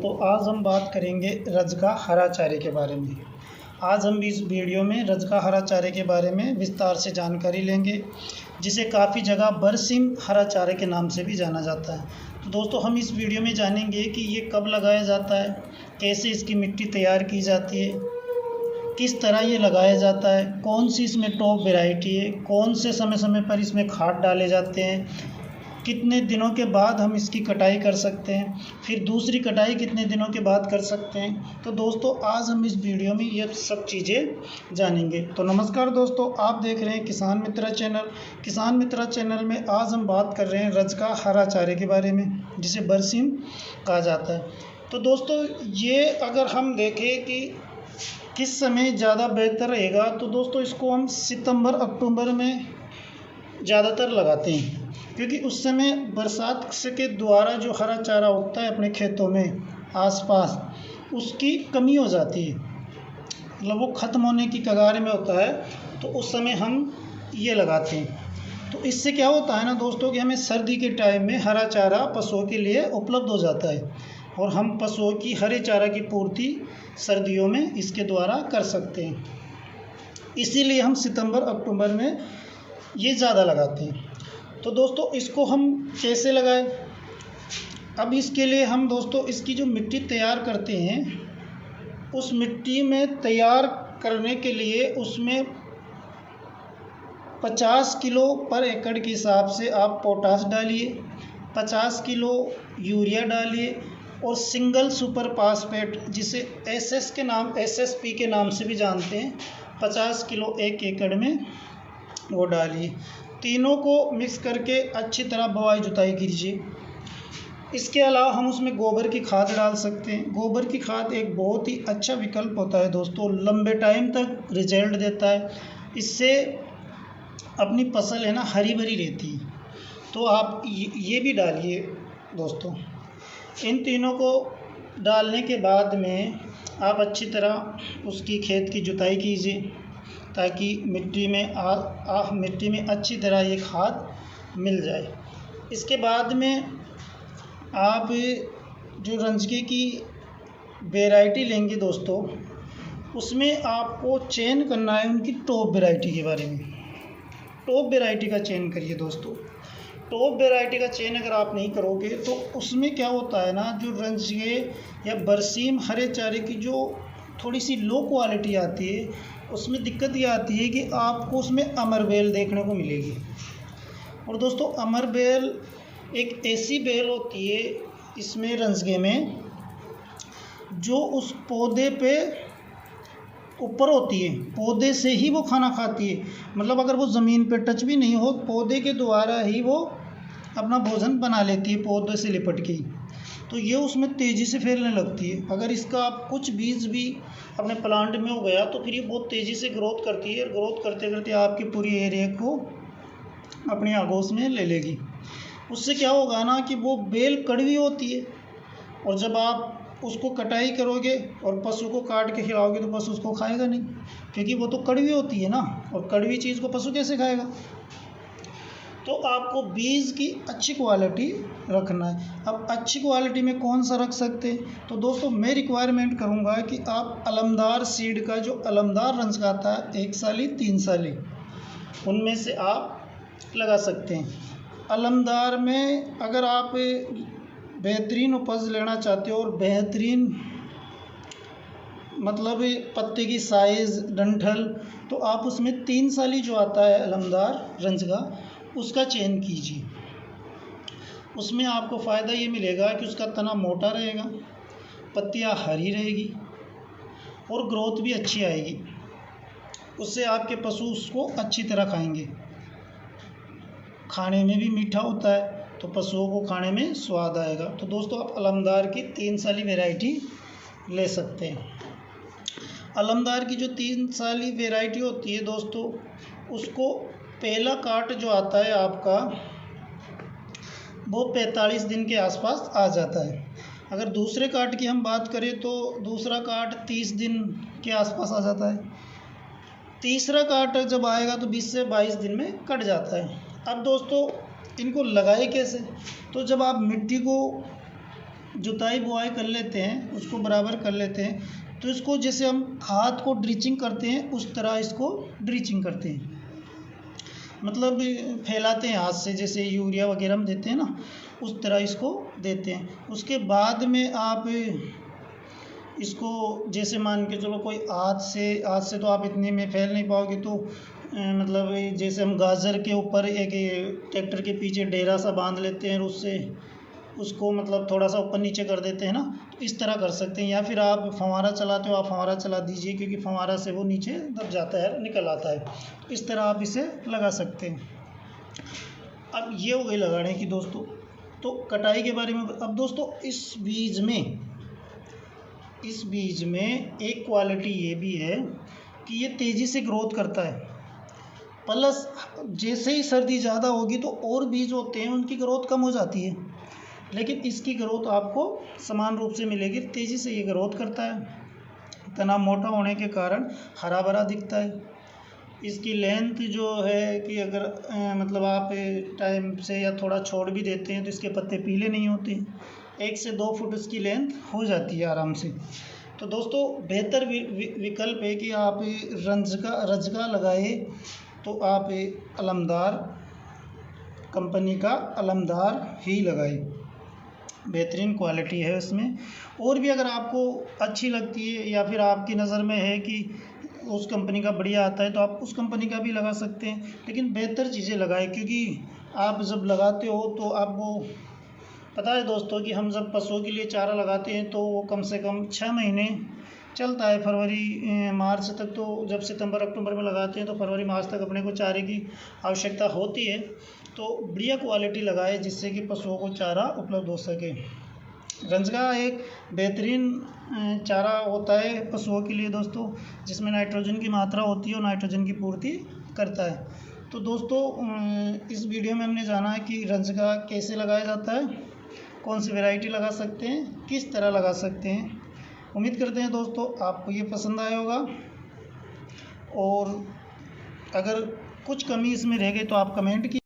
दोस्तों, आज हम बात करेंगे रजका हरा चारे के बारे में। आज हम इस वीडियो में रजका हरा चारे के बारे में विस्तार से जानकारी लेंगे, जिसे काफ़ी जगह बरसीम हरा चारे के नाम से भी जाना जाता है। तो दोस्तों, हम इस वीडियो में जानेंगे कि ये कब लगाया जाता है, कैसे इसकी मिट्टी तैयार की जाती है, किस तरह ये लगाया जाता है, कौन सी इसमें टॉप वैरायटी है, कौन से समय समय पर इसमें खाद डाले जाते हैं, कितने दिनों के बाद हम इसकी कटाई कर सकते हैं, फिर दूसरी कटाई कितने दिनों के बाद कर सकते हैं। तो दोस्तों, आज हम इस वीडियो में ये सब चीज़ें जानेंगे। तो नमस्कार दोस्तों, आप देख रहे हैं किसान मित्रा चैनल। किसान मित्रा चैनल में आज हम बात कर रहे हैं रजका हरा चारे के बारे में, जिसे बरसीम कहा जाता है। तो दोस्तों, ये अगर हम देखें कि किस समय ज़्यादा बेहतर रहेगा, तो दोस्तों इसको हम सितंबर अक्टूबर में ज़्यादातर लगाते हैं, क्योंकि उस समय बरसात से के द्वारा जो हरा चारा उगता है अपने खेतों में आसपास, उसकी कमी हो जाती है, मतलब वो ख़त्म होने की कगार में होता है। तो उस समय हम ये लगाते हैं। तो इससे क्या होता है ना दोस्तों, कि हमें सर्दी के टाइम में हरा चारा पशुओं के लिए उपलब्ध हो जाता है, और हम पशुओं की हरे चारा की पूर्ति सर्दियों में इसके द्वारा कर सकते हैं। इसीलिए हम सितंबर अक्टूबर में ये ज़्यादा लगाते हैं। तो दोस्तों, इसको हम कैसे लगाएं? अब इसके लिए हम दोस्तों इसकी जो मिट्टी तैयार करते हैं, उस मिट्टी में तैयार करने के लिए उसमें 50 किलो पर एकड़ के हिसाब से आप पोटास डालिए, 50 किलो यूरिया डालिए, और सिंगल सुपर फास्फेट, जिसे एसएसपी के नाम से भी जानते हैं, 50 किलो एक एकड़ में वो डालिए। तीनों को मिक्स करके अच्छी तरह बुआई जुताई कीजिए। इसके अलावा हम उसमें गोबर की खाद डाल सकते हैं। गोबर की खाद एक बहुत ही अच्छा विकल्प होता है दोस्तों, लंबे टाइम तक रिजल्ट देता है। इससे अपनी फसल है ना हरी भरी रहती है। तो आप ये भी डालिए दोस्तों। इन तीनों को डालने के बाद में आप अच्छी तरह उसकी खेत की जुताई कीजिए, ताकि मिट्टी में अच्छी तरह ये खाद मिल जाए। इसके बाद में आप जो रंजके की वैरायटी लेंगे दोस्तों, उसमें आपको चयन करना है उनकी टॉप वैरायटी के बारे में। टॉप वैरायटी का चयन करिए दोस्तों। टॉप वैरायटी का चयन अगर आप नहीं करोगे, तो उसमें क्या होता है ना, जो रंजके या बरसीम हरे चारे की जो थोड़ी सी लो क्वालिटी आती है, उसमें दिक्कत ये आती है कि आपको उसमें अमर बेल देखने को मिलेगी। और दोस्तों, अमर बेल एक ऐसी बेल होती है इसमें रंजके में, जो उस पौधे पे ऊपर होती है, पौधे से ही वो खाना खाती है। मतलब अगर वो ज़मीन पे टच भी नहीं हो, पौधे के द्वारा ही वो अपना भोजन बना लेती है, पौधे से लिपट के। तो ये उसमें तेज़ी से फैलने लगती है। अगर इसका आप कुछ बीज भी अपने प्लांट में हो गया, तो फिर ये बहुत तेज़ी से ग्रोथ करती है, और ग्रोथ करते करते आपके पूरी एरिया को अपनी आगोश में ले लेगी। उससे क्या होगा ना, कि वो बेल कड़वी होती है, और जब आप उसको कटाई करोगे और पशु को काट के खिलाओगे, तो पशु उसको खाएगा नहीं, क्योंकि वो तो कड़वी होती है ना, और कड़वी चीज़ को पशु कैसे खाएगा। तो आपको बीज की अच्छी क्वालिटी रखना है। अब अच्छी क्वालिटी में कौन सा रख सकते हैं? तो दोस्तों, मैं रिक्वायरमेंट करूंगा कि आप अलमदार सीड का जो अलमदार रंजका आता है, 1 साली 3 साली, उनमें से आप लगा सकते हैं। अलमदार में अगर आप बेहतरीन उपज लेना चाहते हो, और बेहतरीन मतलब पत्ते की साइज़, डंठल, तो आप उसमें 3 साली जो आता है अलमदार रंजका, उसका चयन कीजिए। उसमें आपको फ़ायदा ये मिलेगा कि उसका तना मोटा रहेगा, पत्तियाँ हरी रहेगी, और ग्रोथ भी अच्छी आएगी। उससे आपके पशु उसको अच्छी तरह खाएंगे। खाने में भी मीठा होता है, तो पशुओं को खाने में स्वाद आएगा। तो दोस्तों, आप अलमदार की 3 साली वैरायटी ले सकते हैं। अलमदार की जो 3 साली वैरायटी होती है दोस्तों, उसको पहला काट जो आता है आपका, वो 45 दिन के आसपास आ जाता है। अगर दूसरे काट की हम बात करें, तो दूसरा काट 30 दिन के आसपास आ जाता है। तीसरा काट जब आएगा, तो 20 से 22 दिन में कट जाता है। अब दोस्तों, इनको लगाए कैसे? तो जब आप मिट्टी को जुताई बुआई कर लेते हैं, उसको बराबर कर लेते हैं, तो इसको जैसे हम खाद को ड्रिचिंग करते हैं उस तरह इसको ड्रिचिंग करते हैं, मतलब फैलाते हैं हाथ से, जैसे यूरिया वगैरह हम देते हैं ना, उस तरह इसको देते हैं। उसके बाद में आप इसको जैसे मान के चलो कोई हाथ से तो आप इतने में फैल नहीं पाओगे, तो मतलब जैसे हम गाजर के ऊपर एक ट्रैक्टर के पीछे डेरा सा बांध लेते हैं और उससे उसको मतलब थोड़ा सा ऊपर नीचे कर देते हैं ना, तो इस तरह कर सकते हैं। या फिर आप फव्वारा चलाते हो, आप फव्वारा चला दीजिए, क्योंकि फव्वारा से वो नीचे दब जाता है, निकल आता है, तो इस तरह आप इसे लगा सकते हैं। अब ये हो गई लगाने की दोस्तों। तो कटाई के बारे में अब दोस्तों इस बीज में एक क्वालिटी ये भी है कि ये तेज़ी से ग्रोथ करता है, प्लस जैसे ही सर्दी ज़्यादा होगी तो और बीज होते हैं उनकी ग्रोथ कम हो जाती है, लेकिन इसकी ग्रोथ आपको समान रूप से मिलेगी, तेज़ी से ये ग्रोथ करता है। तना मोटा होने के कारण हरा भरा दिखता है। इसकी लेंथ जो है कि अगर मतलब आप टाइम से या थोड़ा छोड़ भी देते हैं तो इसके पत्ते पीले नहीं होते, 1 से 2 फुट इसकी लेंथ हो जाती है आराम से। तो दोस्तों बेहतर विकल्प है कि आप रजका लगाए, तो आप अलमदार कंपनी का अलमदार ही लगाए, बेहतरीन क्वालिटी है उसमें। और भी अगर आपको अच्छी लगती है या फिर आपकी नज़र में है कि उस कंपनी का बढ़िया आता है तो आप उस कंपनी का भी लगा सकते हैं, लेकिन बेहतर चीज़ें लगाएं, क्योंकि आप जब लगाते हो तो आपको पता है दोस्तों कि हम जब पशुओं के लिए चारा लगाते हैं तो वो कम से कम 6 महीने चलता है, फरवरी मार्च तक। तो जब सितंबर अक्टूबर में लगाते हैं तो फरवरी मार्च तक अपने को चारे की आवश्यकता होती है। तो बढ़िया क्वालिटी लगाए जिससे कि पशुओं को चारा उपलब्ध हो सके। रंजका एक बेहतरीन चारा होता है पशुओं के लिए दोस्तों, जिसमें नाइट्रोजन की मात्रा होती है और नाइट्रोजन की पूर्ति करता है। तो दोस्तों इस वीडियो में हमने जाना है कि रंजका कैसे लगाया जाता है, कौन सी वैरायटी लगा सकते हैं, किस तरह लगा सकते हैं। उम्मीद करते हैं दोस्तों आपको ये पसंद आया होगा, और अगर कुछ कमी इसमें रह गई तो आप कमेंट की